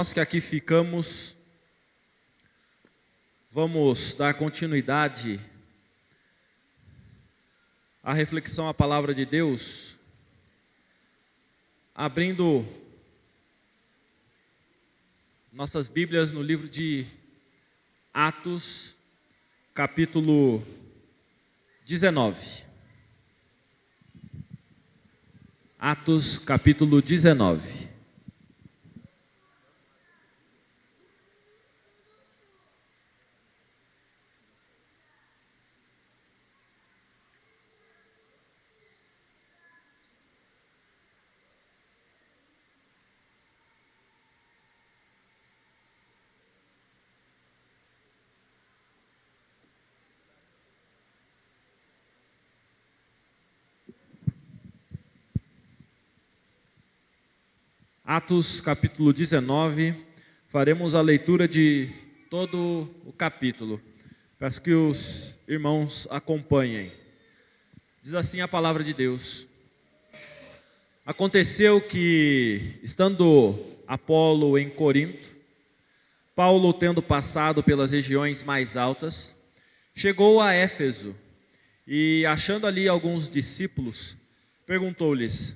Nós que aqui ficamos, vamos dar continuidade à reflexão à palavra de Deus, abrindo nossas Bíblias no livro de Atos, capítulo 19. Atos, capítulo 19. Atos capítulo 19, faremos a leitura de todo o capítulo. Peço que os irmãos acompanhem. Diz assim a palavra de Deus: Aconteceu que, estando Apolo em Corinto, Paulo, tendo passado pelas regiões mais altas, chegou a Éfeso e, achando ali alguns discípulos, perguntou-lhes: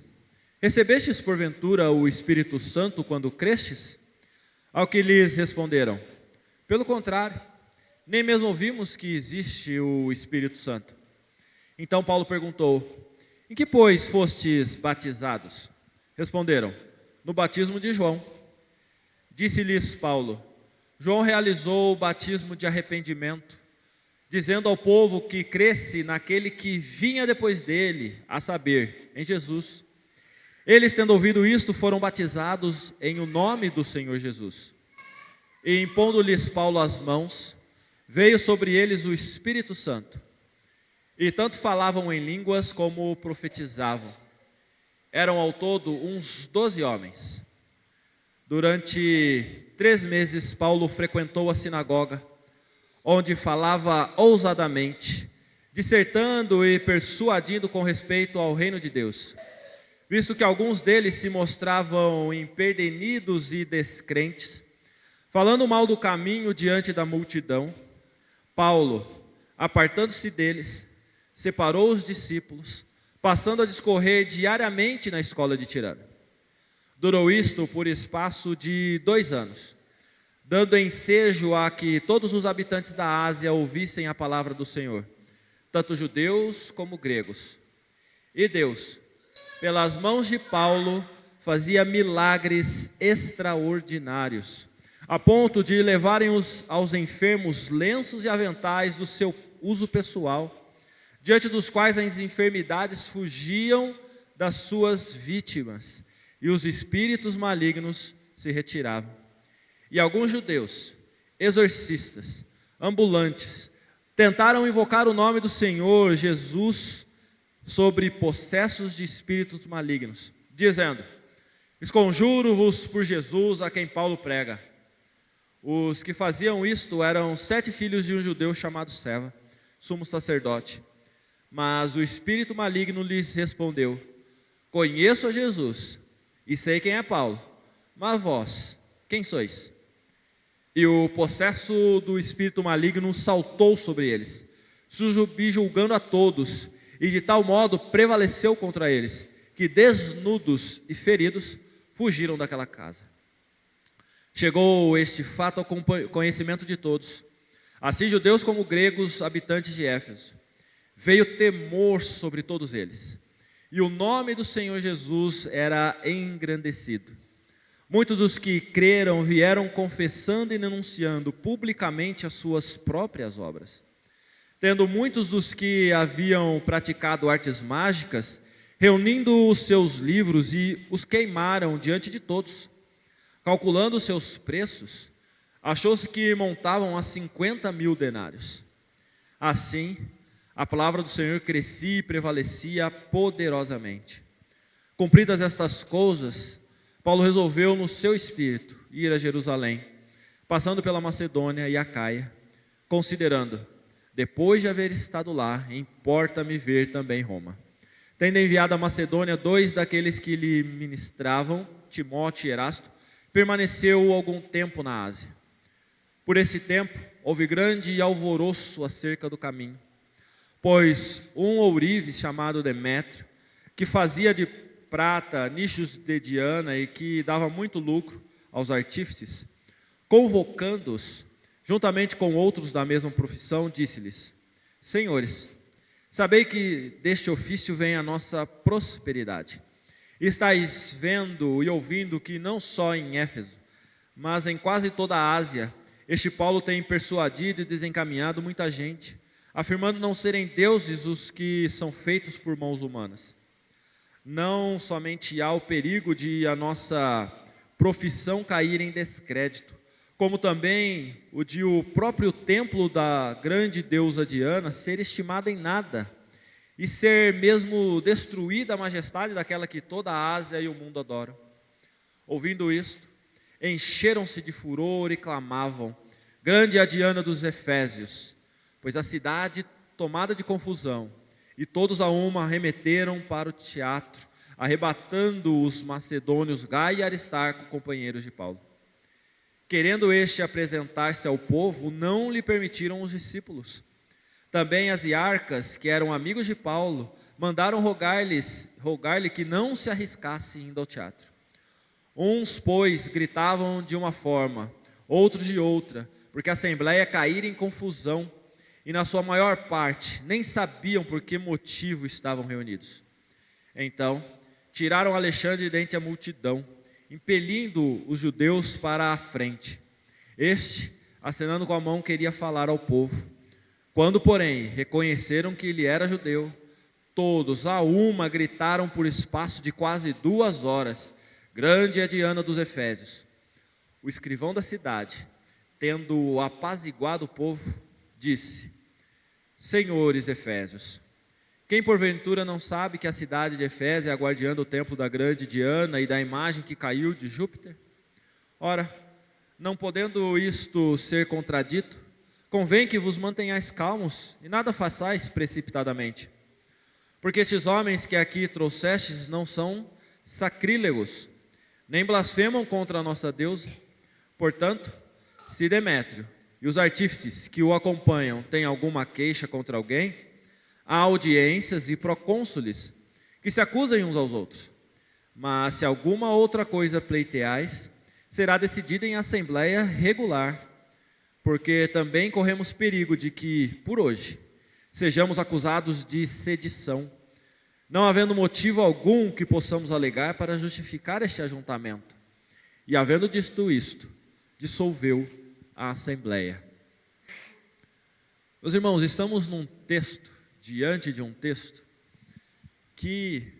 Recebestes porventura o Espírito Santo quando crestes? Ao que lhes responderam: Pelo contrário, nem mesmo ouvimos que existe o Espírito Santo. Então Paulo perguntou: Em que, pois, fostes batizados? Responderam: No batismo de João. Disse-lhes Paulo: João realizou o batismo de arrependimento, dizendo ao povo que cresce naquele que vinha depois dele, a saber, em Jesus. Eles, tendo ouvido isto, foram batizados em o nome do Senhor Jesus. E impondo-lhes Paulo as mãos, veio sobre eles o Espírito Santo. E tanto falavam em línguas como profetizavam. Eram ao todo uns 12 homens. Durante 3 meses Paulo frequentou a sinagoga, onde falava ousadamente, dissertando e persuadindo com respeito ao reino de Deus. Visto que alguns deles se mostravam empedernidos e descrentes, falando mal do caminho diante da multidão, Paulo, apartando-se deles, separou os discípulos, passando a discorrer diariamente na escola de Tirano. Durou isto por espaço de 2 anos, dando ensejo a que todos os habitantes da Ásia ouvissem a palavra do Senhor, tanto judeus como gregos. E Deus, pelas mãos de Paulo, fazia milagres extraordinários, a ponto de levarem aos enfermos lenços e aventais do seu uso pessoal, diante dos quais as enfermidades fugiam das suas vítimas, e os espíritos malignos se retiravam. E alguns judeus, exorcistas, ambulantes, tentaram invocar o nome do Senhor Jesus sobre possessos de espíritos malignos, dizendo: Esconjuro-vos por Jesus a quem Paulo prega. Os que faziam isto eram 7 filhos de um judeu chamado Seva, sumo sacerdote. Mas o espírito maligno lhes respondeu: Conheço a Jesus e sei quem é Paulo, mas vós, quem sois? E o possesso do espírito maligno saltou sobre eles, subjulgando a todos, e de tal modo prevaleceu contra eles, que desnudos e feridos fugiram daquela casa. Chegou este fato ao conhecimento de todos, assim judeus como gregos, habitantes de Éfeso. Veio temor sobre todos eles, e o nome do Senhor Jesus era engrandecido. Muitos dos que creram vieram confessando e denunciando publicamente as suas próprias obras. Tendo muitos dos que haviam praticado artes mágicas, reunindo os seus livros e os queimaram diante de todos. Calculando os seus preços, achou-se que montavam a 50.000 denários. Assim, a palavra do Senhor crescia e prevalecia poderosamente. Cumpridas estas coisas, Paulo resolveu no seu espírito ir a Jerusalém, passando pela Macedônia e Acaia, considerando: Depois de haver estado lá, importa-me ver também Roma. Tendo enviado a Macedônia 2 daqueles que lhe ministravam, Timóteo e Erasto, permaneceu algum tempo na Ásia. Por esse tempo, houve grande alvoroço acerca do caminho, pois um ourive chamado Demétrio, que fazia de prata nichos de Diana e que dava muito lucro aos artífices, convocando-os, juntamente com outros da mesma profissão, disse-lhes: Senhores, sabei que deste ofício vem a nossa prosperidade. E estáis vendo e ouvindo que não só em Éfeso, mas em quase toda a Ásia, este Paulo tem persuadido e desencaminhado muita gente, afirmando não serem deuses os que são feitos por mãos humanas. Não somente há o perigo de a nossa profissão cair em descrédito, como também o de o próprio templo da grande deusa Diana ser estimado em nada, e ser mesmo destruída a majestade daquela que toda a Ásia e o mundo adoram. Ouvindo isto, encheram-se de furor e clamavam: Grande é a Diana dos Efésios, pois a cidade tomada de confusão, e todos a uma arremeteram para o teatro, arrebatando os macedônios Gaio e Aristarco, companheiros de Paulo. Querendo este apresentar-se ao povo, não lhe permitiram os discípulos. Também as iarcas, que eram amigos de Paulo, mandaram rogar-lhe que não se arriscasse indo ao teatro. Uns, pois, gritavam de uma forma, outros de outra, porque a assembleia caíra em confusão, e na sua maior parte nem sabiam por que motivo estavam reunidos. Então, tiraram Alexandre dentre a multidão, impelindo os judeus para a frente. Este, acenando com a mão, queria falar ao povo. Quando, porém, reconheceram que ele era judeu, todos a uma gritaram por espaço de quase 2 horas: Grande é a Diana dos Efésios. O escrivão da cidade, tendo apaziguado o povo, disse: Senhores Efésios, quem porventura não sabe que a cidade de Efésio é a guardiã do templo da grande Diana e da imagem que caiu de Júpiter? Ora, não podendo isto ser contradito, convém que vos mantenhais calmos e nada façais precipitadamente. Porque estes homens que aqui trouxestes não são sacrílegos, nem blasfemam contra a nossa deusa. Portanto, se Demétrio e os artífices que o acompanham têm alguma queixa contra alguém, há audiências e procônsules que se acusem uns aos outros. Mas se alguma outra coisa pleiteais, será decidida em assembleia regular, porque também corremos perigo de que, por hoje, sejamos acusados de sedição, não havendo motivo algum que possamos alegar para justificar este ajuntamento. E havendo dito isto, dissolveu a assembleia. Meus irmãos, estamos diante de um texto que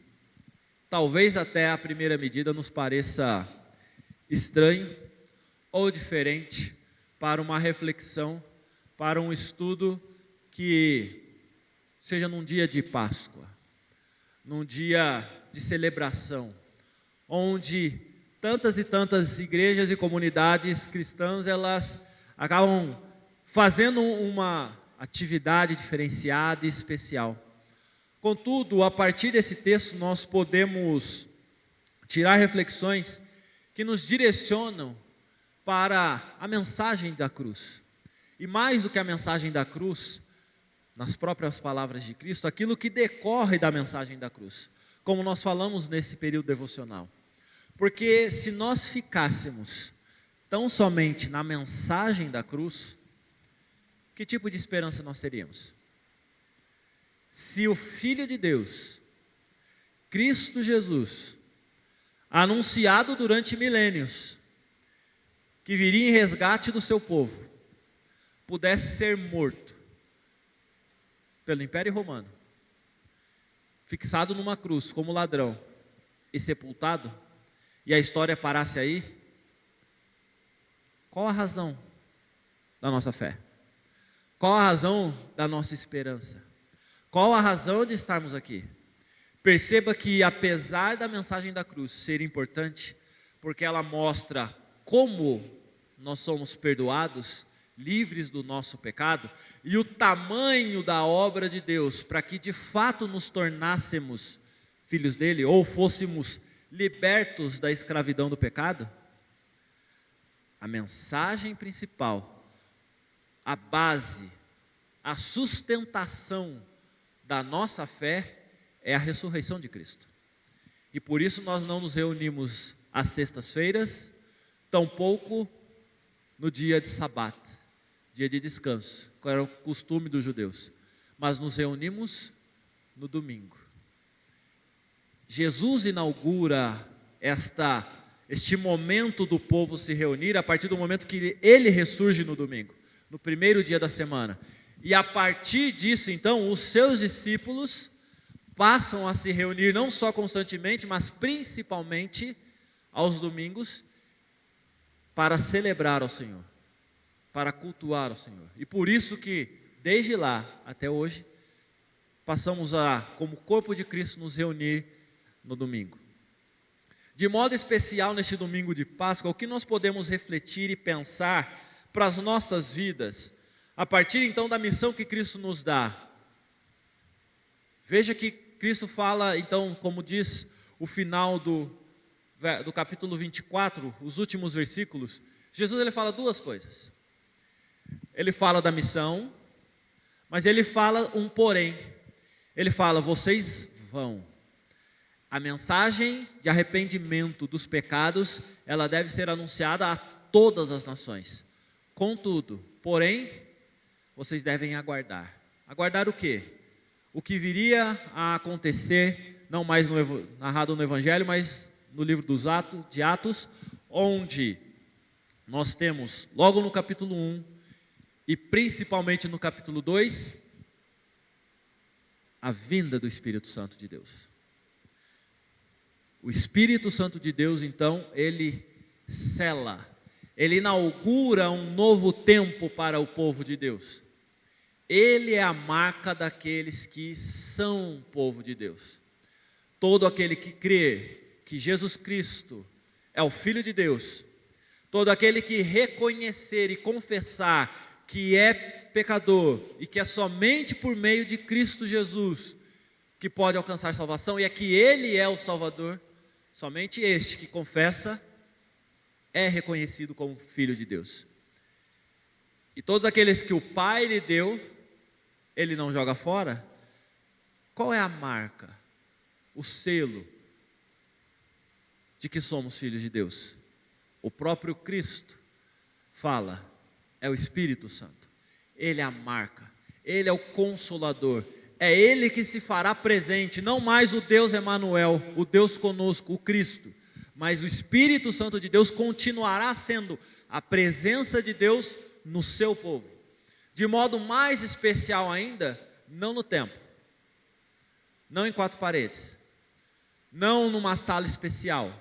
talvez até à primeira medida nos pareça estranho ou diferente para uma reflexão, para um estudo que seja num dia de Páscoa, num dia de celebração, onde tantas e tantas igrejas e comunidades cristãs, elas acabam fazendo uma atividade diferenciada e especial. Contudo, a partir desse texto, nós podemos tirar reflexões que nos direcionam para a mensagem da cruz. E mais do que a mensagem da cruz, nas próprias palavras de Cristo, aquilo que decorre da mensagem da cruz, como nós falamos nesse período devocional. Porque se nós ficássemos tão somente na mensagem da cruz, que tipo de esperança nós teríamos? Se o Filho de Deus, Cristo Jesus, anunciado durante milênios, que viria em resgate do seu povo, pudesse ser morto pelo Império Romano, fixado numa cruz como ladrão e sepultado, e a história parasse aí, qual a razão da nossa fé? Qual a razão da nossa esperança? Qual a razão de estarmos aqui? Perceba que apesar da mensagem da cruz ser importante, porque ela mostra como nós somos perdoados, livres do nosso pecado, e o tamanho da obra de Deus para que de fato nos tornássemos filhos dele, ou fôssemos libertos da escravidão do pecado, A mensagem principal, a base, a sustentação da nossa fé é a ressurreição de Cristo. E por isso nós não nos reunimos às sextas-feiras, tampouco no dia de Sabat, dia de descanso, que era o costume dos judeus, mas nos reunimos no domingo. Jesus inaugura este momento do povo se reunir a partir do momento que ele ressurge no domingo, no primeiro dia da semana. E a partir disso, então, os seus discípulos passam a se reunir não só constantemente, mas principalmente aos domingos, para celebrar ao Senhor, para cultuar ao Senhor. E por isso que, desde lá até hoje, passamos a, como corpo de Cristo, nos reunir no domingo. De modo especial, neste domingo de Páscoa, o que nós podemos refletir e pensar para as nossas vidas, a partir então da missão que Cristo nos dá? Veja que Cristo fala, então, como diz o final do capítulo 24, os últimos versículos, Jesus ele fala duas coisas. Ele fala da missão, mas ele fala um porém. Ele fala, vocês vão. A mensagem de arrependimento dos pecados, ela deve ser anunciada a todas as nações. Contudo, porém, vocês devem aguardar. Aguardar o quê? O que viria a acontecer, não mais narrado no Evangelho, mas no livro de Atos, onde nós temos, logo no capítulo 1, e principalmente no capítulo 2, a vinda do Espírito Santo de Deus. O Espírito Santo de Deus, então, ele sela, ele inaugura um novo tempo para o povo de Deus. Ele é a marca daqueles que são povo de Deus. Todo aquele que crê que Jesus Cristo é o Filho de Deus, todo aquele que reconhecer e confessar que é pecador e que é somente por meio de Cristo Jesus que pode alcançar salvação, e é que Ele é o Salvador, somente este que confessa é reconhecido como Filho de Deus. E todos aqueles que o Pai lhe deu, Ele não joga fora. Qual é a marca, o selo de que somos filhos de Deus? O próprio Cristo fala, é o Espírito Santo. Ele é a marca, Ele é o Consolador, é Ele que se fará presente, não mais o Deus Emanuel, o Deus conosco, o Cristo, mas o Espírito Santo de Deus continuará sendo a presença de Deus no seu povo, de modo mais especial ainda, não no templo, não em quatro paredes, não numa sala especial,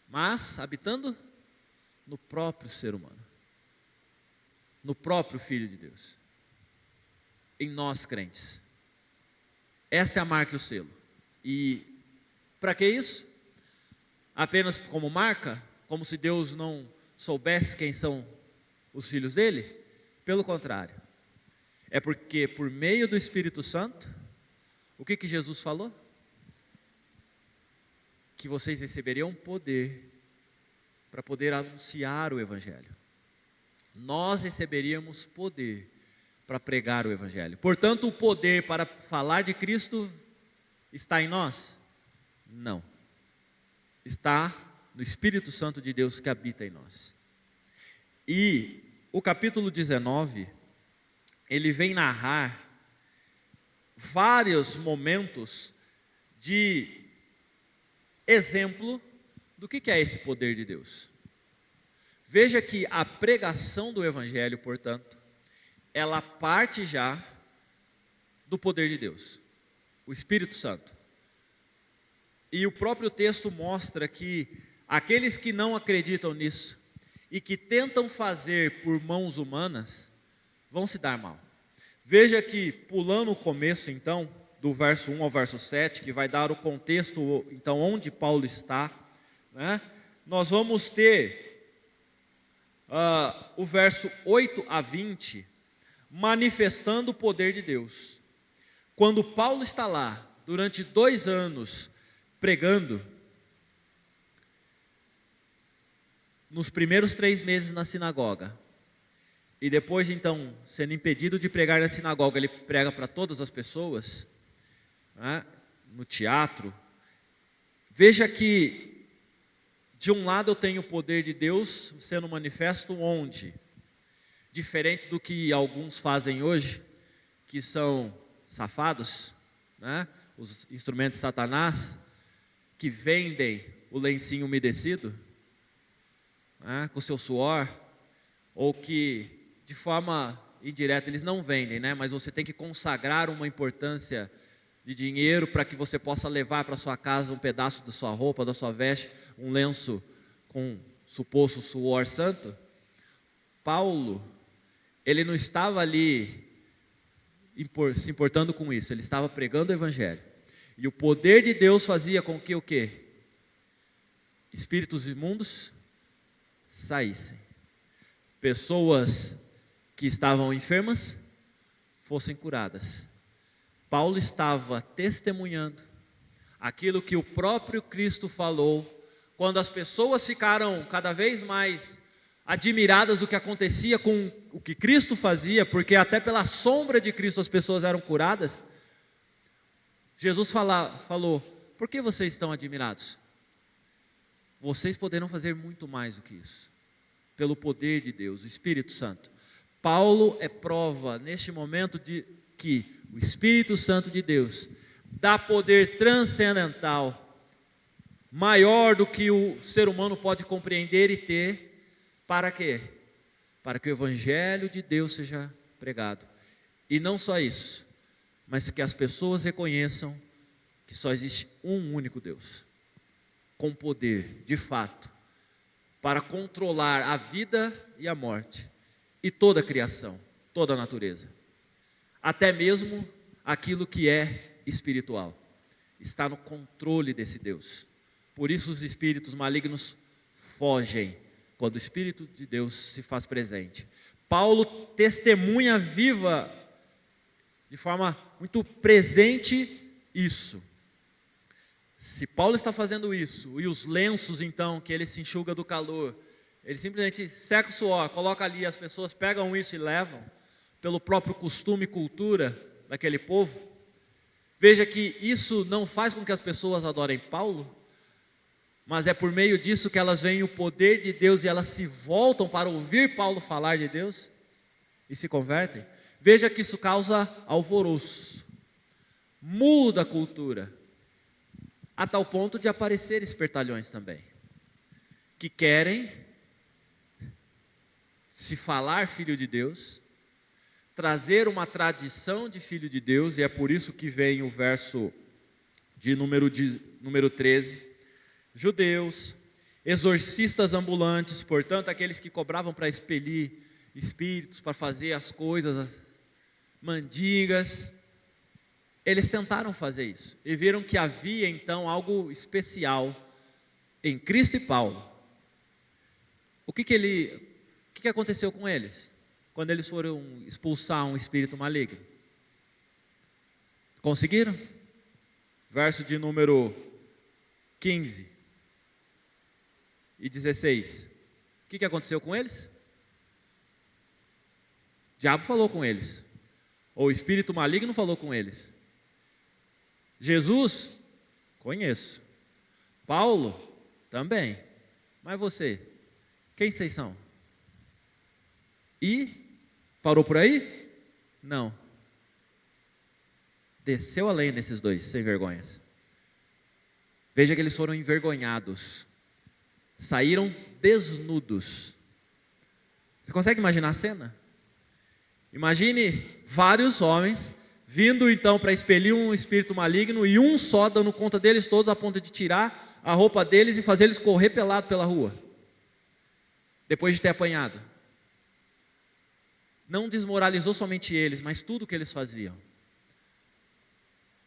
mas habitando no próprio ser humano, no próprio Filho de Deus, em nós crentes. Esta é a marca e o selo. E para que isso? Apenas como marca? Como se Deus não soubesse quem são os filhos dele? Pelo contrário. É porque por meio do Espírito Santo, o que Jesus falou? Que vocês receberiam poder para poder anunciar o Evangelho. Nós receberíamos poder para pregar o Evangelho. Portanto, o poder para falar de Cristo está em nós? Não. Está no Espírito Santo de Deus que habita em nós. E o capítulo 19, ele vem narrar vários momentos de exemplo do que é esse poder de Deus. Veja que a pregação do Evangelho, portanto, ela parte já do poder de Deus, o Espírito Santo. E o próprio texto mostra que aqueles que não acreditam nisso e que tentam fazer por mãos humanas, vão se dar mal. Veja que, pulando o começo então, do verso 1 ao verso 7, que vai dar o contexto, então, onde Paulo está, né? Nós vamos ter o verso 8 a 20, manifestando o poder de Deus. Quando Paulo está lá, durante 2 anos, pregando, nos primeiros 3 meses na sinagoga, e depois então, sendo impedido de pregar na sinagoga, ele prega para todas as pessoas, né, no teatro. Veja que, de um lado eu tenho o poder de Deus sendo manifesto onde? Diferente do que alguns fazem hoje, que são safados, né, os instrumentos de Satanás, que vendem o lencinho umedecido, né, com o seu suor, ou que de forma indireta eles não vendem, né, mas você tem que consagrar uma importância de dinheiro para que você possa levar para sua casa um pedaço da sua roupa, da sua veste, um lenço com suposto suor santo. Paulo, ele não estava ali se importando com isso, ele estava pregando o evangelho. E o poder de Deus fazia com que o quê? Espíritos imundos saíssem. Pessoas que estavam enfermas fossem curadas. Paulo estava testemunhando aquilo que o próprio Cristo falou, quando as pessoas ficaram cada vez mais admiradas do que acontecia com o que Cristo fazia, porque até pela sombra de Cristo as pessoas eram curadas. Jesus falou: por que vocês estão admirados? Vocês poderão fazer muito mais do que isso, pelo poder de Deus, o Espírito Santo. Paulo é prova neste momento de que o Espírito Santo de Deus dá poder transcendental, maior do que o ser humano pode compreender e ter. Para quê? Para que o Evangelho de Deus seja pregado. E não só isso, mas que as pessoas reconheçam que só existe um único Deus, com poder, de fato, para controlar a vida e a morte, e toda a criação, toda a natureza. Até mesmo aquilo que é espiritual, está no controle desse Deus. Por isso os espíritos malignos fogem quando o Espírito de Deus se faz presente. Paulo testemunha viva, de forma muito presente, isso. Se Paulo está fazendo isso, e os lenços então, que ele se enxuga do calor, ele simplesmente seca o suor, coloca ali, as pessoas pegam isso e levam, pelo próprio costume e cultura daquele povo. Veja que isso não faz com que as pessoas adorem Paulo, mas é por meio disso que elas veem o poder de Deus e elas se voltam para ouvir Paulo falar de Deus e se convertem. Veja que isso causa alvoroço, muda a cultura, a tal ponto de aparecer espertalhões também, que querem se falar filho de Deus, trazer uma tradição de filho de Deus, e é por isso que vem o verso de número 13, judeus, exorcistas ambulantes, portanto aqueles que cobravam para expelir espíritos, para fazer as coisas, mendigas, eles tentaram fazer isso, e viram que havia então algo especial em Cristo e Paulo. O que aconteceu com eles, quando eles foram expulsar um espírito maligno? Conseguiram? Verso de número 15 e 16. O que aconteceu com eles? O diabo falou com eles, ou o espírito maligno falou com eles. Jesus, conheço. Paulo, também. Mas você, quem vocês são? E parou por aí? Não. Desceu além desses dois, sem vergonhas. Veja que eles foram envergonhados, saíram desnudos. Você consegue imaginar a cena? Imagine vários homens vindo então para expelir um espírito maligno, e um só dando conta deles todos, a ponto de tirar a roupa deles e fazer eles correr pelado pela rua, depois de ter apanhado. Não desmoralizou somente eles, mas tudo o que eles faziam.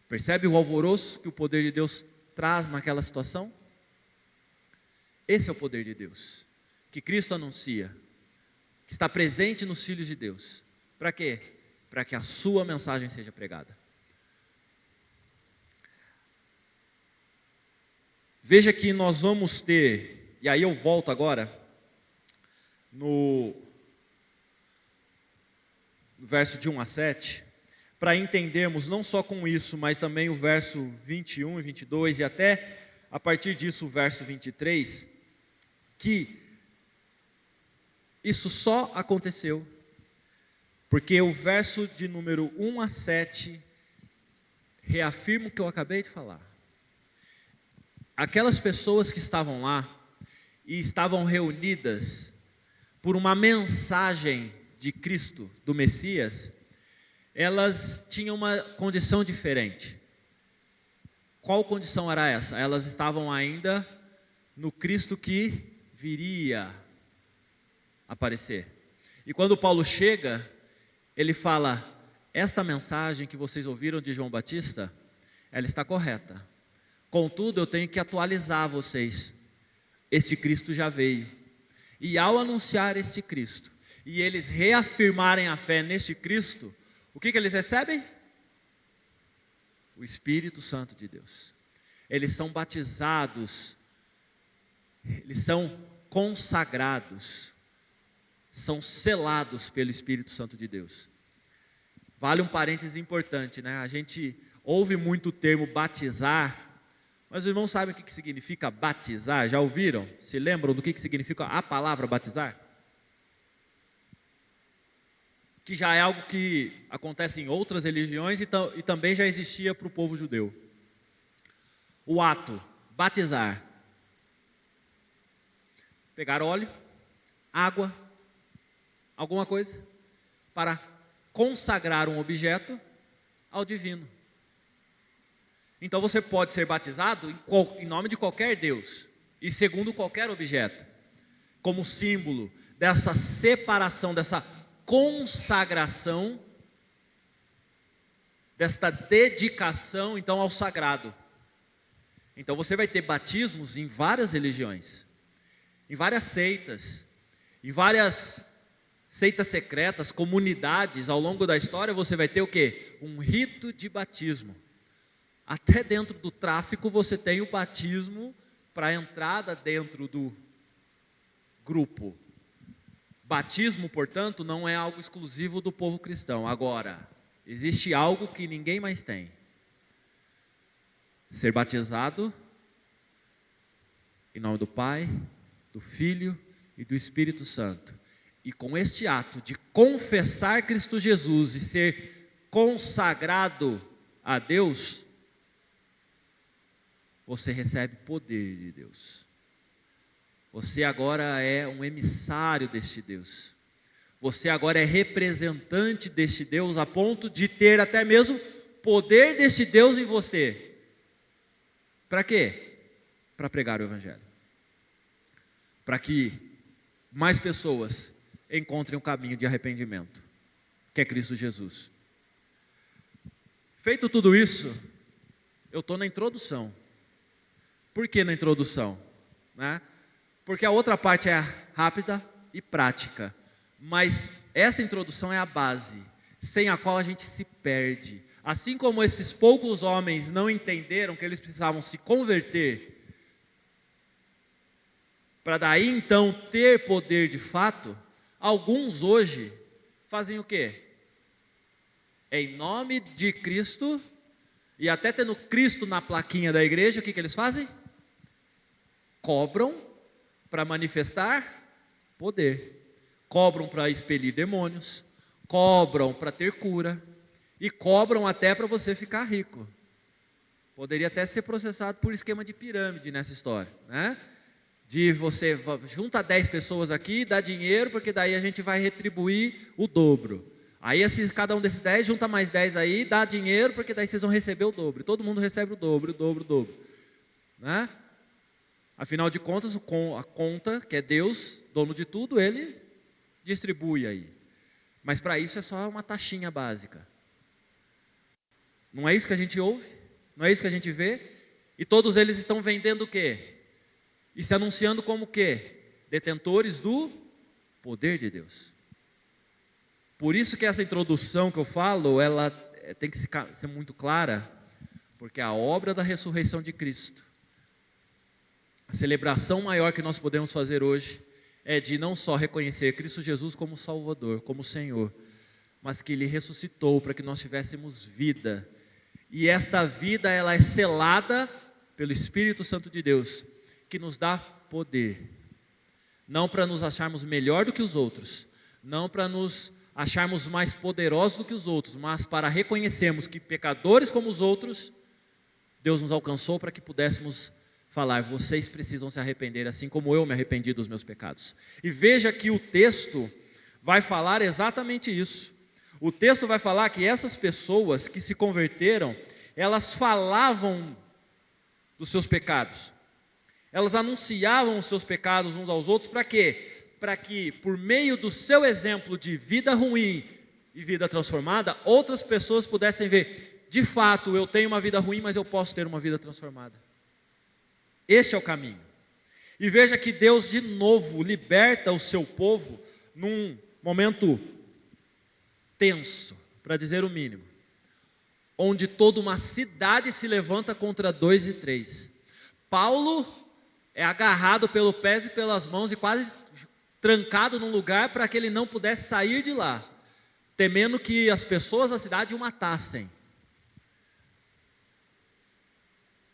Percebe o alvoroço que o poder de Deus traz naquela situação? Esse é o poder de Deus, que Cristo anuncia, que está presente nos filhos de Deus. Para quê? Para que a sua mensagem seja pregada. Veja que nós vamos ter, e aí eu volto agora no verso de 1 a 7, para entendermos não só com isso, mas também o verso 21 e 22 e até a partir disso o verso 23, que isso só aconteceu porque o verso de número 1 a 7 reafirma o que eu acabei de falar. Aquelas pessoas que estavam lá e estavam reunidas por uma mensagem de Cristo, do Messias, elas tinham uma condição diferente. Qual condição era essa? Elas estavam ainda no Cristo que viria aparecer. E quando Paulo chega, ele fala: esta mensagem que vocês ouviram de João Batista, ela está correta. Contudo, eu tenho que atualizar vocês. Este Cristo já veio. E ao anunciar este Cristo, e eles reafirmarem a fé neste Cristo, o que eles recebem? O Espírito Santo de Deus. Eles são batizados, eles são consagrados, são selados pelo Espírito Santo de Deus. Vale um parênteses importante, né? A gente ouve muito o termo batizar, mas os irmãos sabem o que significa batizar? Já ouviram? Se lembram do que significa a palavra batizar? Que já é algo que acontece em outras religiões e também já existia para o povo judeu. O ato, batizar. Pegar óleo, água, alguma coisa, para consagrar um objeto ao divino. Então você pode ser batizado em nome de qualquer Deus e segundo qualquer objeto, como símbolo dessa separação, dessa consagração, desta dedicação então ao sagrado. Então você vai ter batismos em várias religiões, em várias seitas, em várias seitas secretas, comunidades. Ao longo da história você vai ter o quê? Um rito de batismo. Até dentro do tráfico você tem o batismo para a entrada dentro do grupo. Batismo, portanto, não é algo exclusivo do povo cristão. Agora, existe algo que ninguém mais tem. Ser batizado em nome do Pai, do Filho e do Espírito Santo. E com este ato de confessar Cristo Jesus e ser consagrado a Deus, você recebe poder de Deus. Você agora é um emissário deste Deus. Você agora é representante deste Deus a ponto de ter até mesmo poder deste Deus em você. Para quê? Para pregar o Evangelho. Para que mais pessoas encontrem um caminho de arrependimento, que é Cristo Jesus. Feito tudo isso, eu estou na introdução. Por que na introdução? Né? Porque a outra parte é rápida e prática. Mas essa introdução é a base, sem a qual a gente se perde. Assim como esses poucos homens não entenderam que eles precisavam se converter, para daí então ter poder de fato, alguns hoje fazem o quê? Em nome de Cristo, e até tendo Cristo na plaquinha da igreja, o que eles fazem? Cobram para manifestar poder, cobram para expelir demônios, cobram para ter cura, e cobram até para você ficar rico. Poderia até ser processado por esquema de pirâmide nessa história, né? De você junta 10 pessoas aqui, dá dinheiro, porque daí a gente vai retribuir o dobro. Aí cada um desses 10 junta mais 10 aí, dá dinheiro, porque daí vocês vão receber o dobro. Todo mundo recebe o dobro, né? Afinal de contas, a conta, que é Deus, dono de tudo, Ele distribui aí. Mas para isso é só uma taxinha básica. Não é isso que a gente ouve? Não é isso que a gente vê? E todos eles estão vendendo o quê? E se anunciando como o quê? Detentores do poder de Deus. Por isso que essa introdução que eu falo, ela tem que ser muito clara, porque a obra da ressurreição de Cristo, a celebração maior que nós podemos fazer hoje, é de não só reconhecer Cristo Jesus como Salvador, como Senhor, mas que Ele ressuscitou para que nós tivéssemos vida. E esta vida, ela é selada pelo Espírito Santo de Deus, que nos dá poder. Não para nos acharmos melhor do que os outros, não para nos acharmos mais poderosos do que os outros, mas para reconhecermos que pecadores como os outros, Deus nos alcançou para que pudéssemos falar: vocês precisam se arrepender, assim como eu me arrependi dos meus pecados. E veja que o texto vai falar exatamente isso. O texto vai falar que essas pessoas que se converteram, elas falavam dos seus pecados. Elas anunciavam os seus pecados uns aos outros, para quê? Para que, por meio do seu exemplo de vida ruim e vida transformada, outras pessoas pudessem ver: de fato, eu tenho uma vida ruim, mas eu posso ter uma vida transformada. Este é o caminho. E veja que Deus de novo liberta o seu povo num momento tenso, para dizer o mínimo, onde toda uma cidade se levanta contra 2 e 3. Paulo é agarrado pelo pés e pelas mãos e quase trancado num lugar para que ele não pudesse sair de lá, temendo que as pessoas da cidade o matassem.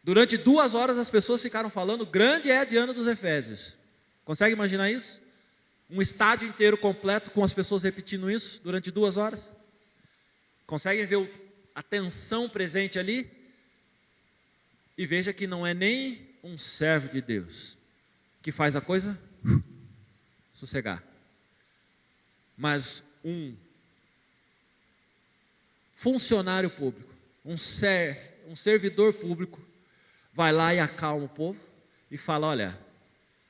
Durante 2 horas as pessoas ficaram falando: grande é a Diana dos Efésios. Consegue imaginar isso? Um estádio inteiro completo com as pessoas repetindo isso durante 2 horas? Conseguem ver a tensão presente ali? E veja que não é nem um servo de Deus que faz a coisa sossegar, mas um funcionário público, um servidor público, vai lá e acalma o povo e fala: olha,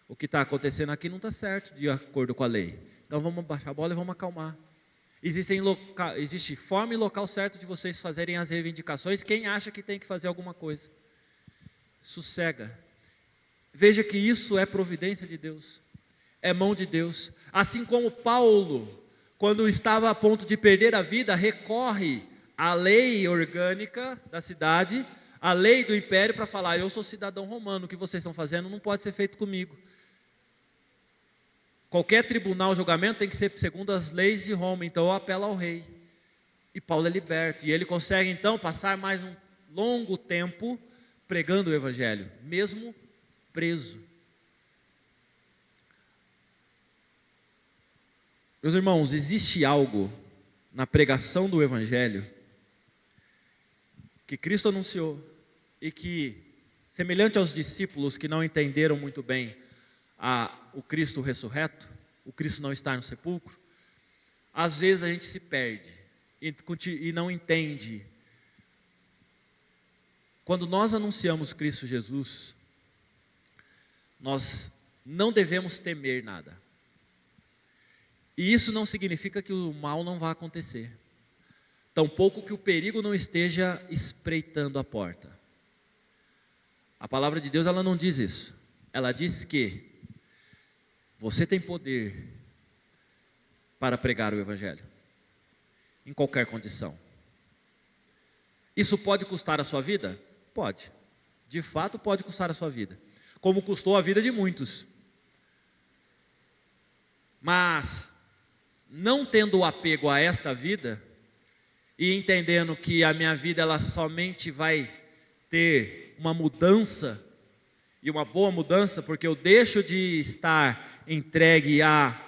o que está acontecendo aqui não está certo de acordo com a lei, então vamos baixar a bola e vamos acalmar. Existe forma e local certo de vocês fazerem as reivindicações. Quem acha que tem que fazer alguma coisa, sossega. Veja que isso é providência de Deus, é mão de Deus. Assim como Paulo, quando estava a ponto de perder a vida, recorre à lei orgânica da cidade, à lei do império, para falar: eu sou cidadão romano, o que vocês estão fazendo não pode ser feito comigo. Qualquer tribunal, julgamento tem que ser segundo as leis de Roma, então eu apelo ao rei. E Paulo é liberto, e ele consegue então passar mais um longo tempo pregando o evangelho, mesmo preso. Meus irmãos, existe algo na pregação do evangelho que Cristo anunciou e que, semelhante aos discípulos que não entenderam muito bem o Cristo ressurreto, o Cristo não estar no sepulcro, às vezes a gente se perde e não entende. Quando nós anunciamos Cristo Jesus, nós não devemos temer nada. E isso não significa que o mal não vá acontecer, tampouco que o perigo não esteja espreitando a porta. A palavra de Deus, ela não diz isso. Ela diz que você tem poder para pregar o evangelho, em qualquer condição. Isso pode custar a sua vida? Pode. De fato pode custar a sua vida, como custou a vida de muitos. Mas, não tendo o apego a esta vida, e entendendo que a minha vida ela somente vai ter uma mudança, e uma boa mudança, porque eu deixo de estar entregue a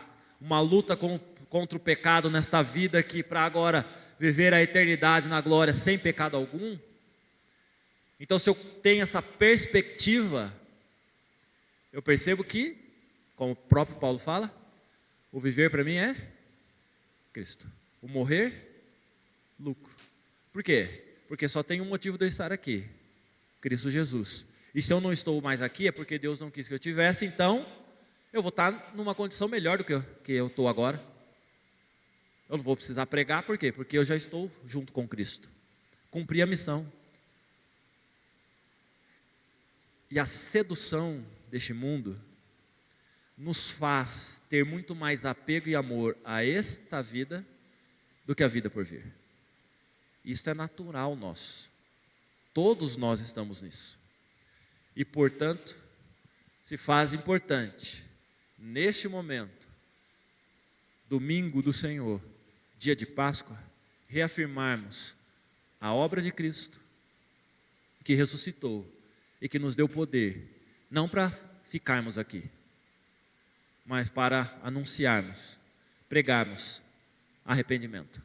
uma luta contra o pecado nesta vida aqui, para agora viver a eternidade na glória sem pecado algum. Então, se eu tenho essa perspectiva, eu percebo que, como o próprio Paulo fala, o viver para mim é Cristo, o morrer, lucro. Por quê? Porque só tem um motivo de eu estar aqui: Cristo Jesus. E se eu não estou mais aqui, é porque Deus não quis que eu tivesse, então eu vou estar numa condição melhor do que eu estou agora. Eu não vou precisar pregar, por quê? Porque eu já estou junto com Cristo, cumpri a missão. E a sedução deste mundo nos faz ter muito mais apego e amor a esta vida do que a vida por vir. Isso é natural nosso, todos nós estamos nisso. E portanto, se faz importante neste momento, domingo do Senhor, dia de Páscoa, reafirmarmos a obra de Cristo, que ressuscitou e que nos deu poder, não para ficarmos aqui, mas para anunciarmos, pregarmos arrependimento.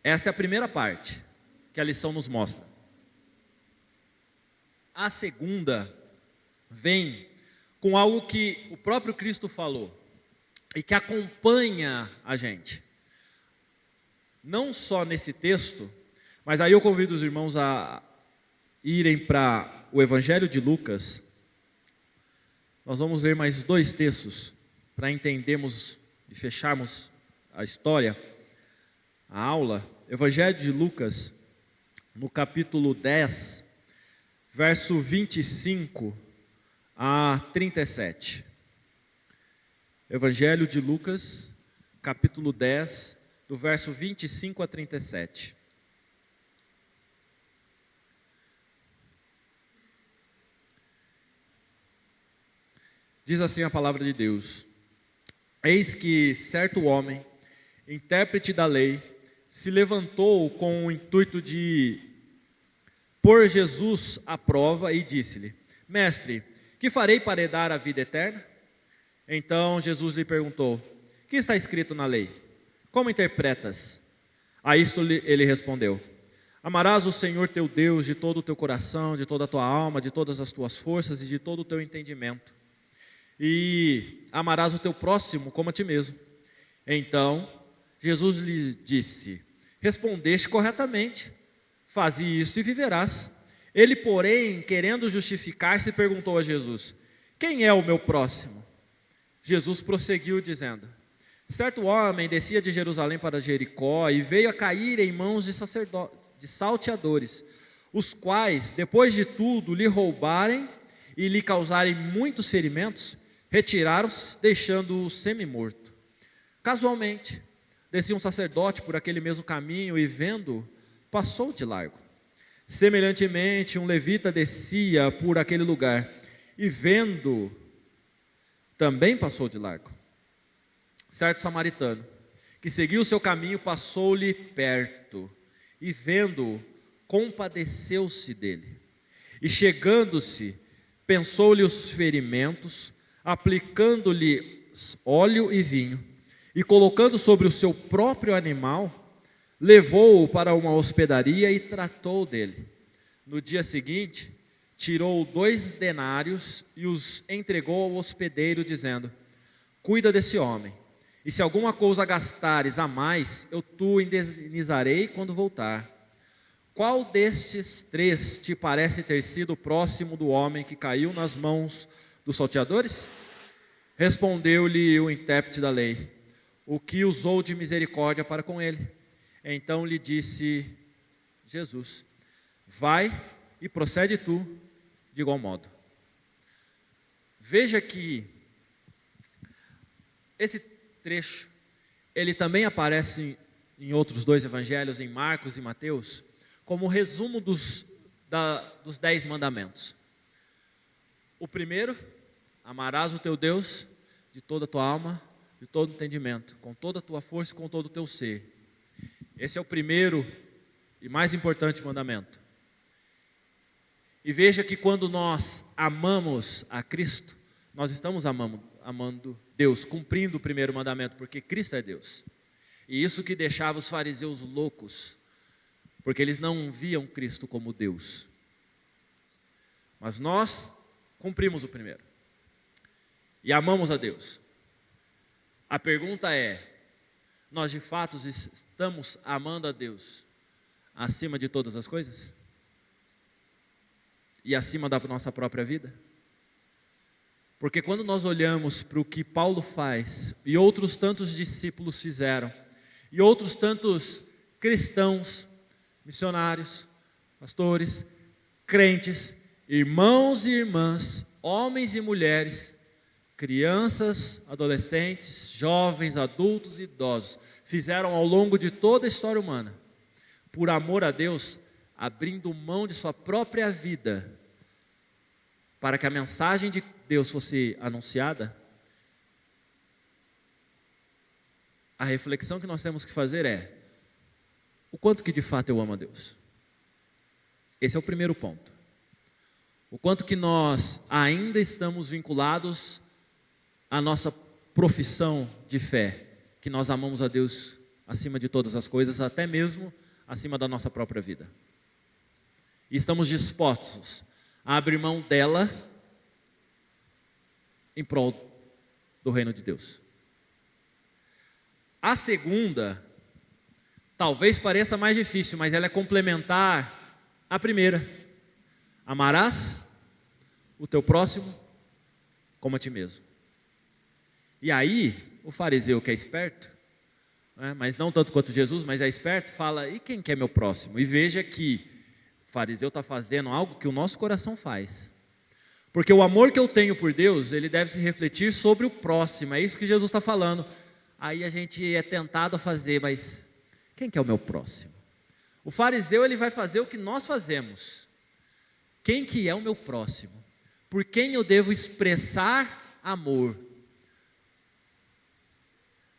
Essa é a primeira parte que a lição nos mostra. A segunda vem com algo que o próprio Cristo falou e que acompanha a gente. Não só nesse texto, mas aí eu convido os irmãos a irem para o Evangelho de Lucas. Nós vamos ler mais 2 textos para entendermos e fecharmos a história, a aula. Evangelho de Lucas, no capítulo 10, verso 25 a 37. Evangelho de Lucas, capítulo 10, do verso 25 a 37. Diz assim a palavra de Deus: Eis que certo homem, intérprete da lei, se levantou com o intuito de pôr Jesus à prova e disse-lhe: Mestre, que farei para herdar a vida eterna? Então Jesus lhe perguntou: Que está escrito na lei? Como interpretas? A isto ele respondeu: Amarás o Senhor teu Deus de todo o teu coração, de toda a tua alma, de todas as tuas forças e de todo o teu entendimento. E amarás o teu próximo como a ti mesmo. Então Jesus lhe disse: Respondeste corretamente, faze isto e viverás. Ele, porém, querendo justificar-se, perguntou a Jesus: Quem é o meu próximo? Jesus prosseguiu dizendo: Certo homem descia de Jerusalém para Jericó e veio a cair em mãos de salteadores, os quais, depois de tudo, lhe roubarem e lhe causarem muitos ferimentos, retiraram-se, deixando-o semi-morto. Casualmente, descia um sacerdote por aquele mesmo caminho e, vendo-o, passou de largo. Semelhantemente, um levita descia por aquele lugar e, vendo-o, também passou de largo. Certo samaritano, que seguiu o seu caminho, passou-lhe perto e, vendo-o, compadeceu-se dele. E, chegando-se, pensou-lhe os ferimentos, aplicando-lhe óleo e vinho, e colocando sobre o seu próprio animal, levou-o para uma hospedaria e tratou dele. No dia seguinte, tirou 2 denários e os entregou ao hospedeiro, dizendo: Cuida desse homem, e se alguma coisa gastares a mais, eu te indenizarei quando voltar. Qual destes 3 te parece ter sido próximo do homem que caiu nas mãos dos salteadores? Respondeu-lhe o intérprete da lei: O que usou de misericórdia para com ele. Então lhe disse Jesus: Vai e procede tu de igual modo. Veja que esse trecho, ele também aparece em outros 2 evangelhos, em Marcos e Mateus, como resumo dos 10 mandamentos. O primeiro: amarás o teu Deus de toda a tua alma, de todo o entendimento, com toda a tua força e com todo o teu ser. Esse é o primeiro e mais importante mandamento. E veja que quando nós amamos a Cristo, nós estamos amando Deus, cumprindo o primeiro mandamento, porque Cristo é Deus. E isso que deixava os fariseus loucos, porque eles não viam Cristo como Deus. Mas nós cumprimos o primeiro e amamos a Deus. A pergunta é: nós de fato estamos amando a Deus acima de todas as coisas? E acima da nossa própria vida? Porque quando nós olhamos para o que Paulo faz, e outros tantos discípulos fizeram, e outros tantos cristãos, missionários, pastores, crentes, irmãos e irmãs, homens e mulheres, crianças, adolescentes, jovens, adultos e idosos, fizeram ao longo de toda a história humana, por amor a Deus, abrindo mão de sua própria vida, para que a mensagem de Deus fosse anunciada, a reflexão que nós temos que fazer é: o quanto que de fato eu amo a Deus? Esse é o primeiro ponto. O quanto que nós ainda estamos vinculados à nossa profissão de fé, que nós amamos a Deus acima de todas as coisas, até mesmo acima da nossa própria vida. E estamos dispostos a abrir mão dela em prol do reino de Deus. A segunda, talvez pareça mais difícil, mas ela é complementar à primeira. Amarás o teu próximo como a ti mesmo. E aí, o fariseu que é esperto, né, mas não tanto quanto Jesus, mas é esperto, fala: e quem que é meu próximo? E veja que o fariseu está fazendo algo que o nosso coração faz. Porque o amor que eu tenho por Deus, ele deve se refletir sobre o próximo. É isso que Jesus está falando. Aí a gente é tentado a fazer, mas quem que é o meu próximo? O fariseu, ele vai fazer o que nós fazemos. Quem que é o meu próximo? Por quem eu devo expressar amor?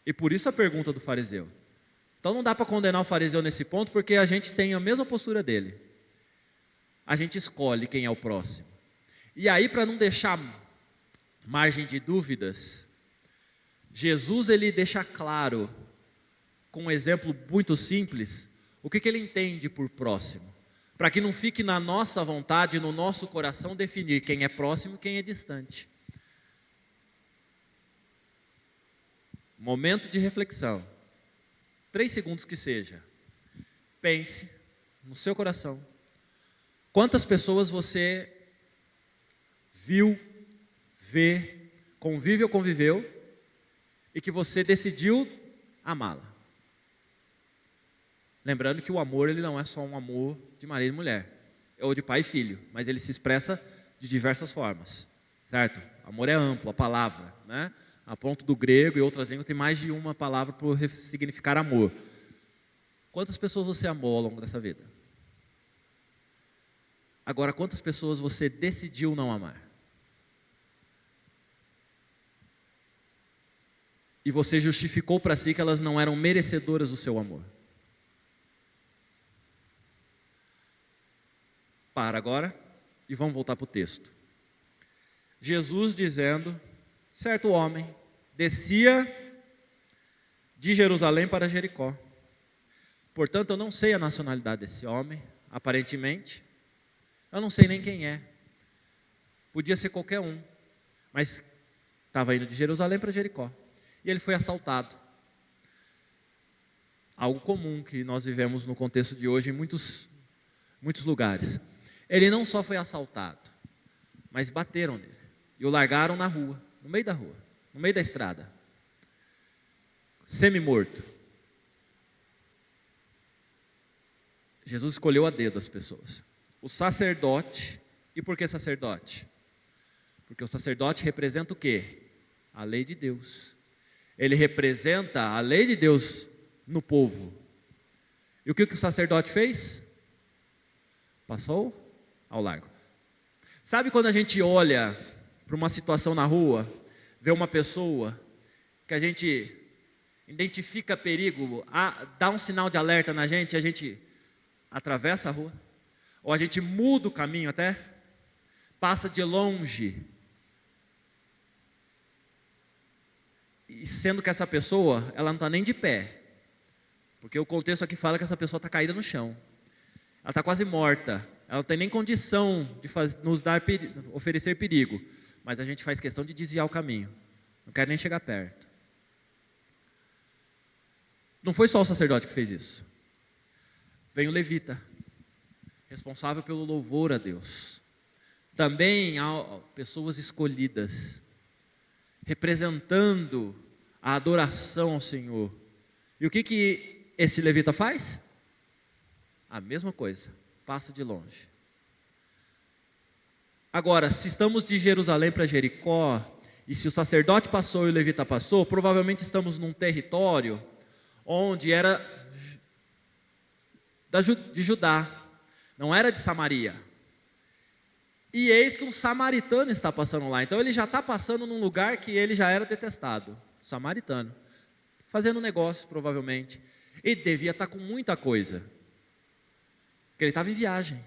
E por isso a pergunta do fariseu. Então não dá para condenar o fariseu nesse ponto, porque a gente tem a mesma postura dele. A gente escolhe quem é o próximo. E aí, para não deixar margem de dúvidas, Jesus, ele deixa claro, com um exemplo muito simples, o que ele entende por próximo. Para que não fique na nossa vontade, no nosso coração, definir quem é próximo e quem é distante. Momento de reflexão. 3 segundos que seja. Pense no seu coração. Quantas pessoas você viu, vê, convive ou conviveu e que você decidiu amá-la? Lembrando que o amor, ele não é só um amor de marido e mulher, ou de pai e filho, mas ele se expressa de diversas formas, certo? Amor é amplo, a palavra, né? A ponto do grego e outras línguas tem mais de uma palavra para significar amor. Quantas pessoas você amou ao longo dessa vida? Agora, quantas pessoas você decidiu não amar? E você justificou para si que elas não eram merecedoras do seu amor? Para agora e vamos voltar para o texto. Jesus dizendo: certo homem descia de Jerusalém para Jericó. Portanto, eu não sei a nacionalidade desse homem, aparentemente. Eu não sei nem quem é. Podia ser qualquer um, mas estava indo de Jerusalém para Jericó. E ele foi assaltado. Algo comum que nós vivemos no contexto de hoje em muitos lugares. Ele não só foi assaltado, mas bateram nele e o largaram na rua, no meio da rua, no meio da estrada, semi-morto. Jesus escolheu a dedo as pessoas. O sacerdote. E por que sacerdote? Porque o sacerdote representa o quê? A lei de Deus. Ele representa a lei de Deus no povo. E o que o sacerdote fez? Passou ao largo. Sabe quando a gente olha para uma situação na rua, vê uma pessoa que a gente identifica perigo, dá um sinal de alerta na gente, a gente atravessa a rua? Ou a gente muda o caminho até, passa de longe, e sendo que essa pessoa, ela não está nem de pé, porque o contexto aqui fala que essa pessoa está caída no chão, ela está quase morta, ela não tem nem condição de nos oferecer perigo, mas a gente faz questão de desviar o caminho, não quer nem chegar perto. Não foi só o sacerdote que fez isso, vem o levita, responsável pelo louvor a Deus. Também há pessoas escolhidas, representando a adoração ao Senhor. E o que esse levita faz? A mesma coisa, passa de longe. Agora, se estamos de Jerusalém para Jericó, e se o sacerdote passou e o levita passou, provavelmente estamos num território onde era de Judá, não era de Samaria. E eis que um samaritano está passando lá. Então ele já está passando num lugar que ele já era detestado, samaritano. fazendo negócio, provavelmente. Ele devia estar com muita coisa, porque ele estava em viagem.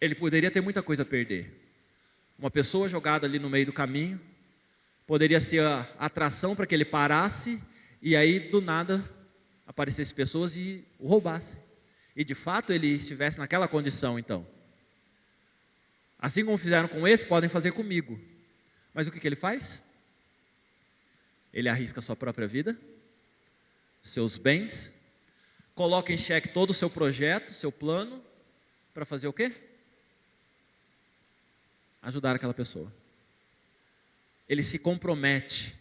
Ele poderia ter muita coisa a perder. Uma pessoa jogada ali no meio do caminho poderia ser a atração para que ele parasse e aí do nada aparecessem pessoas e o roubassem. E de fato ele estivesse naquela condição então. Assim como fizeram com esse, podem fazer comigo. Mas o que ele faz? Ele arrisca a sua própria vida, seus bens, coloca em xeque todo o seu projeto, seu plano, para fazer o quê? Ajudar aquela pessoa. Ele se compromete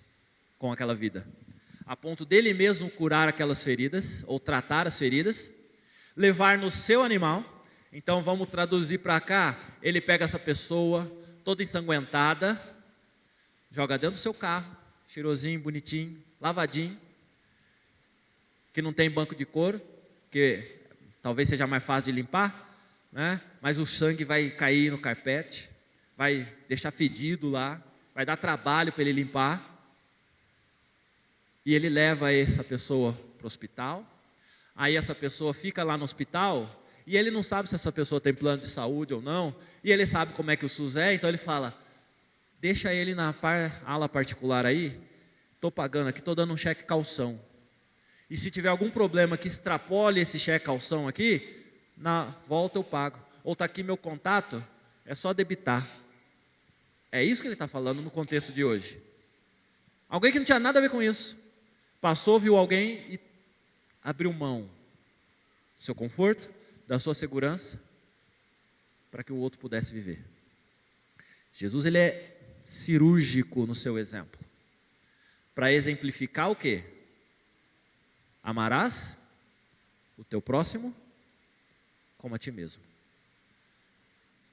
com aquela vida, a ponto dele mesmo curar aquelas feridas, ou tratar as feridas, levar no seu animal. Então vamos traduzir para cá, ele pega essa pessoa, toda ensanguentada, joga dentro do seu carro, cheirosinho, bonitinho, lavadinho, que não tem banco de couro, que talvez seja mais fácil de limpar, né? Mas o sangue vai cair no carpete, vai deixar fedido lá, vai dar trabalho para ele limpar, e ele leva essa pessoa para o hospital. Aí essa pessoa fica lá no hospital, e ele não sabe se essa pessoa tem plano de saúde ou não, e ele sabe como é que o SUS é, então ele fala, deixa ele na ala particular aí, estou pagando aqui, estou dando um cheque calção. E se tiver algum problema que extrapole esse cheque calção aqui, na volta eu pago. Ou está aqui meu contato, é só debitar. É isso que ele está falando no contexto de hoje. Alguém que não tinha nada a ver com isso, passou, viu alguém e abriu mão do seu conforto, da sua segurança, para que o outro pudesse viver. Jesus, ele é cirúrgico no seu exemplo, para exemplificar o quê? Amarás o teu próximo como a ti mesmo.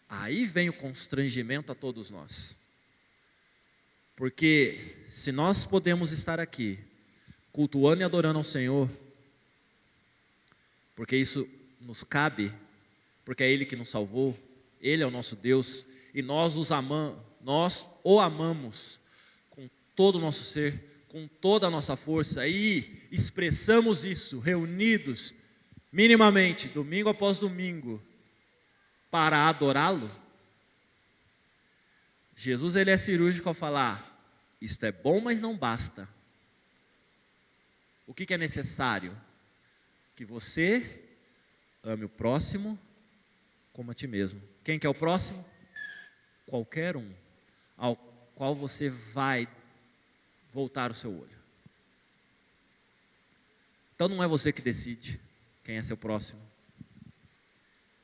Aí vem o constrangimento a todos nós, porque se nós podemos estar aqui cultuando e adorando ao Senhor, porque isso nos cabe, porque é Ele que nos salvou, Ele é o nosso Deus, e nós o amamos com todo o nosso ser, com toda a nossa força, e expressamos isso reunidos, minimamente, domingo após domingo, para adorá-lo. Jesus, ele é cirúrgico ao falar, isto é bom, mas não basta. O que é necessário? Que você ame o próximo como a ti mesmo. Quem que é o próximo? Qualquer um, ao qual você vai voltar o seu olho. Então não é você que decide quem é seu próximo,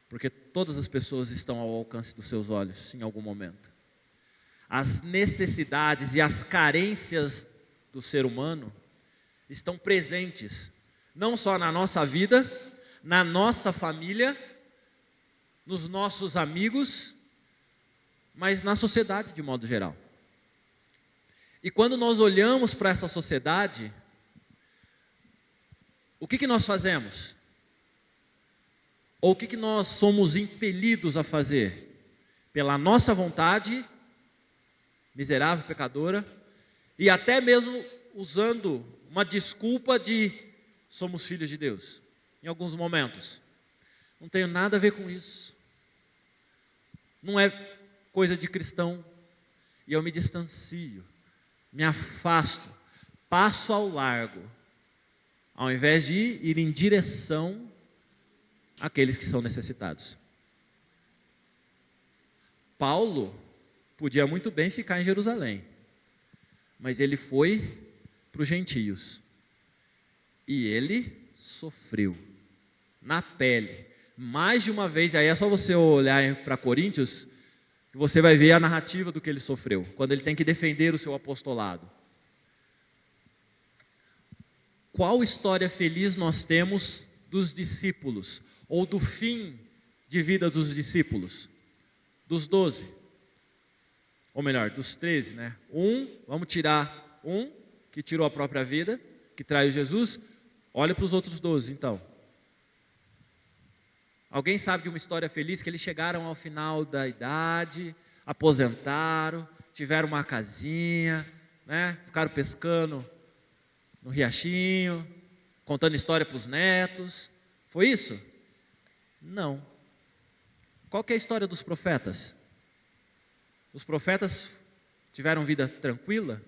porque todas as pessoas estão ao alcance dos seus olhos em algum momento. As necessidades e as carências do ser humano estão presentes, não só na nossa vida, na nossa família, nos nossos amigos, mas na sociedade de modo geral. E quando nós olhamos para essa sociedade, o que nós fazemos? Ou o que nós somos impelidos a fazer? Pela nossa vontade, miserável, pecadora, e até mesmo usando uma desculpa de somos filhos de Deus, em alguns momentos. Não tenho nada a ver com isso. Não é coisa de cristão. E eu me distancio, me afasto, passo ao largo, ao invés de ir em direção àqueles que são necessitados. Paulo podia muito bem ficar em Jerusalém, mas ele foi para os gentios, e ele sofreu, na pele, mais de uma vez. Aí é só você olhar para Coríntios, que você vai ver a narrativa do que ele sofreu, quando ele tem que defender o seu apostolado. Qual história feliz nós temos dos discípulos, ou do fim de vida dos discípulos, dos 12, ou melhor, dos 13, né? Vamos tirar um, que tirou a própria vida, que traiu Jesus, olha para os outros 12 então. Alguém sabe de uma história feliz que eles chegaram ao final da idade, aposentaram, tiveram uma casinha, né? Ficaram pescando no riachinho, contando história para os netos. Foi isso? Não. Qual que é a história dos profetas? Os profetas tiveram vida tranquila,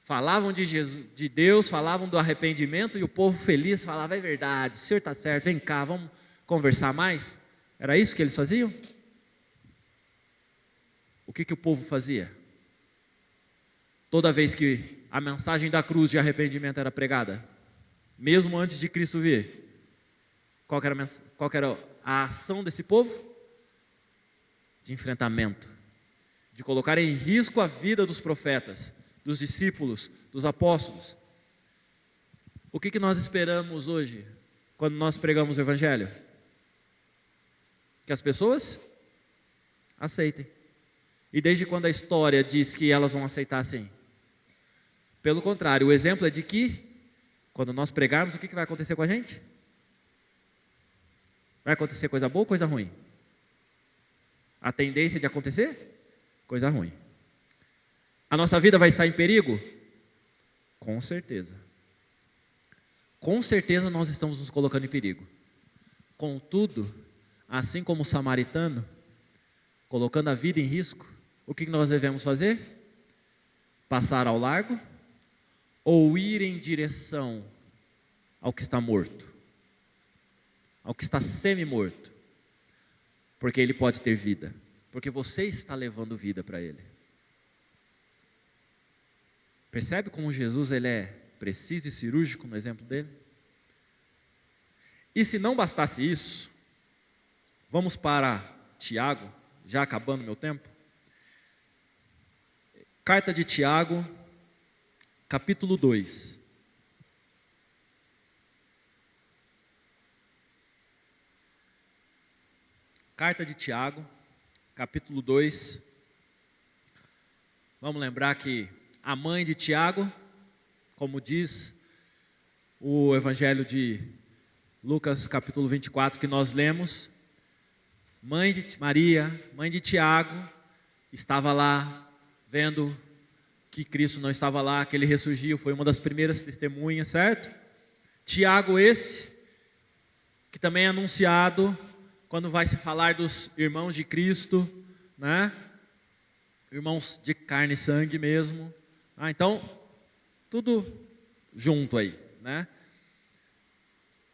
falavam de Jesus, de Deus, falavam do arrependimento, e o povo feliz falava: é verdade, o senhor está certo, vem cá, vamos conversar mais. Era isso que eles faziam? O que o povo fazia? Toda vez que a mensagem da cruz de arrependimento era pregada, mesmo antes de Cristo vir, qual que era a ação desse povo? De enfrentamento, de colocar em risco a vida dos profetas, dos discípulos, dos apóstolos. O que nós esperamos hoje, quando nós pregamos o Evangelho? Que as pessoas aceitem. E desde quando a história diz que elas vão aceitar assim? Pelo contrário, o exemplo é de que, quando nós pregarmos, o que vai acontecer com a gente? Vai acontecer coisa boa ou coisa ruim? A tendência de acontecer? Coisa ruim. A nossa vida vai estar em perigo? Com certeza. Com certeza nós estamos nos colocando em perigo. Contudo, assim como o samaritano, colocando a vida em risco, o que nós devemos fazer? Passar ao largo ou ir em direção ao que está morto, ao que está semi-morto, porque ele pode ter vida, porque você está levando vida para ele. Percebe como Jesus ele é preciso e cirúrgico no exemplo dele? E se não bastasse isso, vamos para Tiago, já acabando meu tempo. Carta de Tiago, capítulo 2. Carta de Tiago, capítulo 2. Vamos lembrar que a mãe de Tiago, como diz o Evangelho de Lucas, capítulo 24, que nós lemos, mãe de Maria, mãe de Tiago, estava lá vendo que Cristo não estava lá, que ele ressurgiu, foi uma das primeiras testemunhas, certo? Tiago esse, que também é anunciado quando vai se falar dos irmãos de Cristo, né? Irmãos de carne e sangue mesmo. Então, tudo junto aí, né?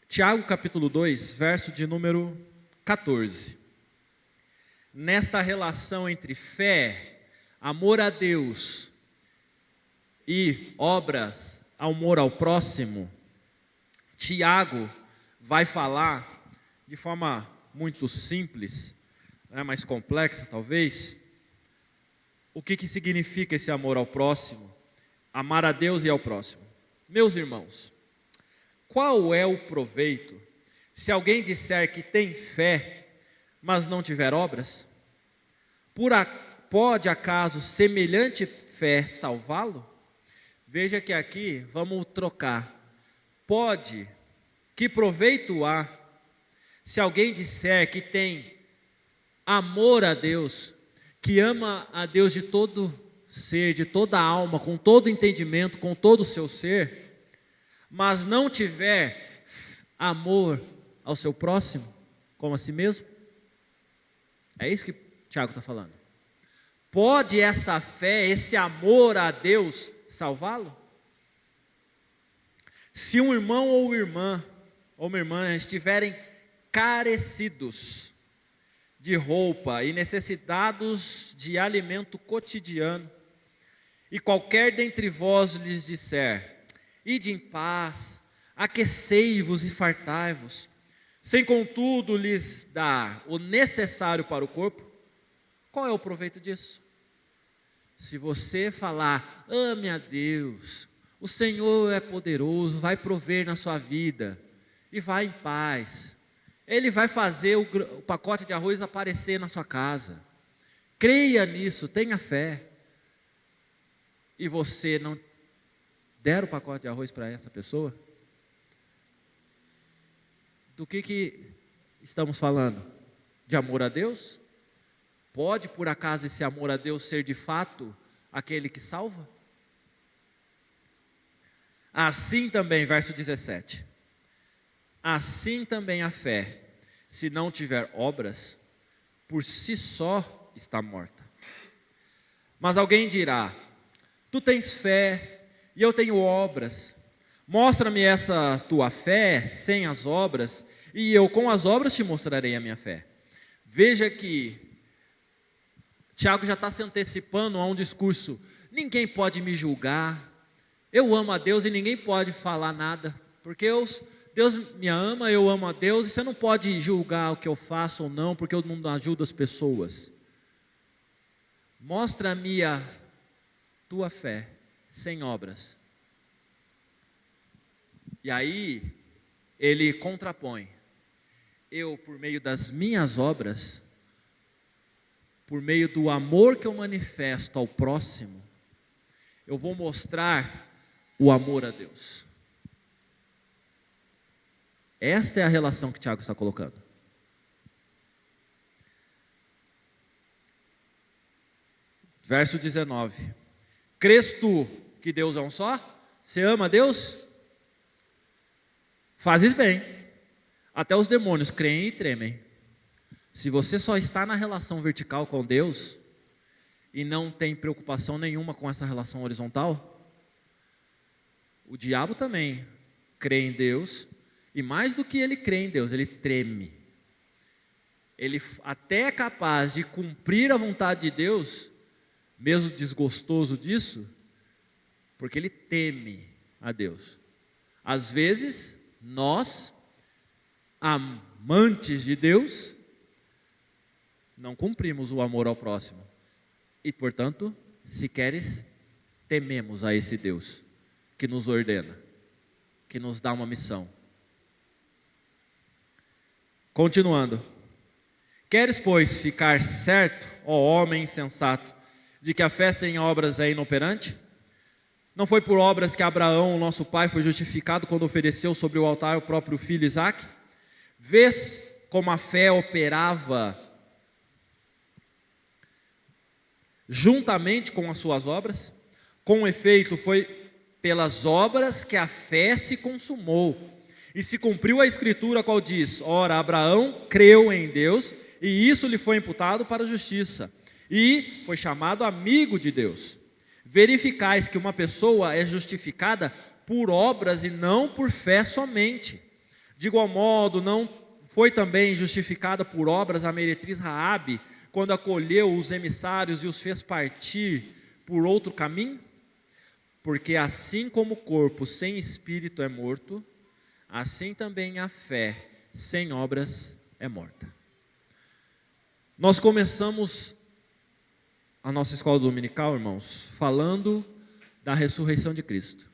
Tiago capítulo 2, verso de número 14. Nesta relação entre fé, amor a Deus e obras, amor ao próximo, Tiago vai falar de forma muito simples, né, mais complexa talvez, o que significa esse amor ao próximo, amar a Deus e ao próximo. Meus irmãos, qual é o proveito se alguém disser que tem fé, mas não tiver obras? Pode acaso semelhante fé salvá-lo? Veja que aqui vamos trocar. Pode, que proveito há se alguém disser que tem amor a Deus, que ama a Deus de todo ser, de toda a alma, com todo entendimento, com todo o seu ser, mas não tiver amor ao seu próximo, como a si mesmo? É isso que Tiago está falando. Pode essa fé, esse amor a Deus salvá-lo? Se um irmão ou uma irmã estiverem carecidos de roupa e necessitados de alimento cotidiano, e qualquer dentre vós lhes disser: ide em paz, aquecei-vos e fartai-vos, sem contudo lhes dar o necessário para o corpo, qual é o proveito disso? Se você falar: ame a Deus, o Senhor é poderoso, vai prover na sua vida, e vai em paz, Ele vai fazer o pacote de arroz aparecer na sua casa, creia nisso, tenha fé, e você não der o pacote de arroz para essa pessoa, do que estamos falando? De amor a Deus? Pode por acaso esse amor a Deus ser de fato aquele que salva? Assim também, verso 17. Assim também a fé, se não tiver obras, por si só está morta. Mas alguém dirá: tu tens fé e eu tenho obras. Mostra-me essa tua fé sem as obras, e eu com as obras te mostrarei a minha fé. Veja que Tiago já está se antecipando a um discurso: ninguém pode me julgar, eu amo a Deus e ninguém pode falar nada, porque Deus me ama, eu amo a Deus, e você não pode julgar o que eu faço ou não, porque eu não ajudo as pessoas. Mostra-me a tua fé sem obras. E aí, ele contrapõe: eu, por meio das minhas obras, por meio do amor que eu manifesto ao próximo, eu vou mostrar o amor a Deus. Esta é a relação que Tiago está colocando. Verso 19. Crês tu que Deus é um só? Você ama a Deus? Fazes bem. Até os demônios creem e tremem. Se você só está na relação vertical com Deus e não tem preocupação nenhuma com essa relação horizontal, o diabo também crê em Deus, e mais do que ele crê em Deus, ele treme. Ele até é capaz de cumprir a vontade de Deus, mesmo desgostoso disso, porque ele teme a Deus. Às vezes, nós, amantes de Deus, não cumprimos o amor ao próximo. E, portanto, se queres, tememos a esse Deus que nos ordena, que nos dá uma missão. Continuando. Queres, pois, ficar certo, ó homem insensato, de que a fé sem obras é inoperante? Não foi por obras que Abraão, nosso pai, foi justificado quando ofereceu sobre o altar o próprio filho Isaque? Vês como a fé operava juntamente com as suas obras? Com efeito, foi pelas obras que a fé se consumou, e se cumpriu a escritura, qual diz: ora, Abraão creu em Deus, e isso lhe foi imputado para a justiça, e foi chamado amigo de Deus. Verificais que uma pessoa é justificada por obras e não por fé somente. De igual modo, não foi também justificada por obras a meretriz Raabe, quando acolheu os emissários e os fez partir por outro caminho? Porque assim como o corpo sem espírito é morto, assim também a fé sem obras é morta. Nós começamos a nossa escola dominical, irmãos, falando da ressurreição de Cristo.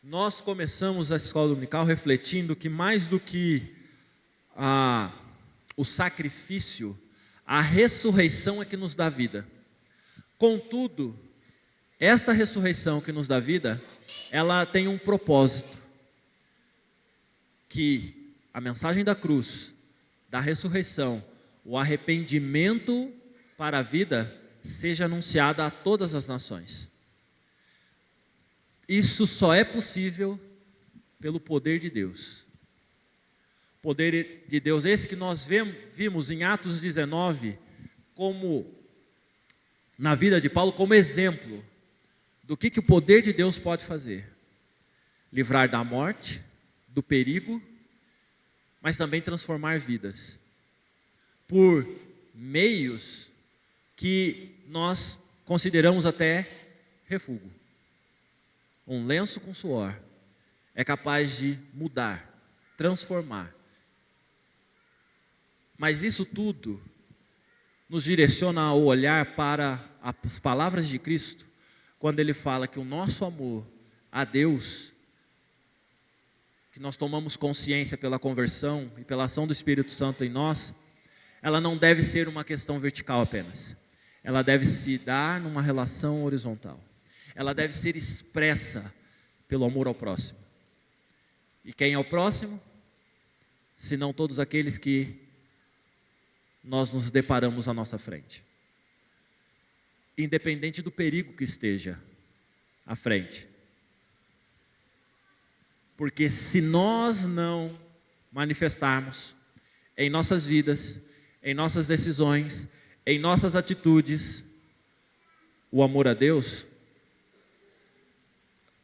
Nós começamos a escola dominical refletindo que mais do que o sacrifício, a ressurreição é que nos dá vida. Contudo, esta ressurreição que nos dá vida, ela tem um propósito, que a mensagem da cruz, da ressurreição, o arrependimento para a vida, seja anunciada a todas as nações. Isso só é possível pelo poder de Deus. Poder de Deus esse que nós vimos em Atos 19, como na vida de Paulo, como exemplo do que o poder de Deus pode fazer. Livrar da morte, do perigo, mas também transformar vidas. Por meios que nós consideramos até refúgio. Um lenço com suor é capaz de mudar, transformar. Mas isso tudo nos direciona ao olhar para as palavras de Cristo, quando Ele fala que o nosso amor a Deus, que nós tomamos consciência pela conversão e pela ação do Espírito Santo em nós, ela não deve ser uma questão vertical apenas. Ela deve se dar numa relação horizontal. Ela deve ser expressa pelo amor ao próximo. E quem é o próximo? Senão todos aqueles que nós nos deparamos à nossa frente. Independente do perigo que esteja à frente. Porque se nós não manifestarmos em nossas vidas, em nossas decisões, em nossas atitudes, o amor a Deus,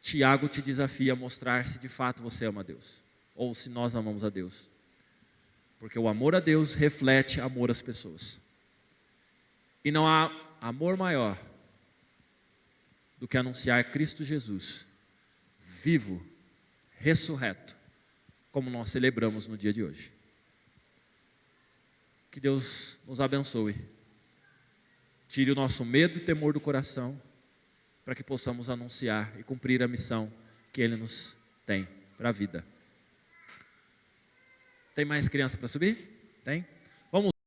Tiago te desafia a mostrar se de fato você ama a Deus, ou se nós amamos a Deus. Porque o amor a Deus reflete amor às pessoas. E não há amor maior do que anunciar Cristo Jesus, vivo, ressurreto, como nós celebramos no dia de hoje. Que Deus nos abençoe. Tire o nosso medo e temor do coração, para que possamos anunciar e cumprir a missão que Ele nos tem para a vida. Tem mais criança para subir? Tem? Vamos.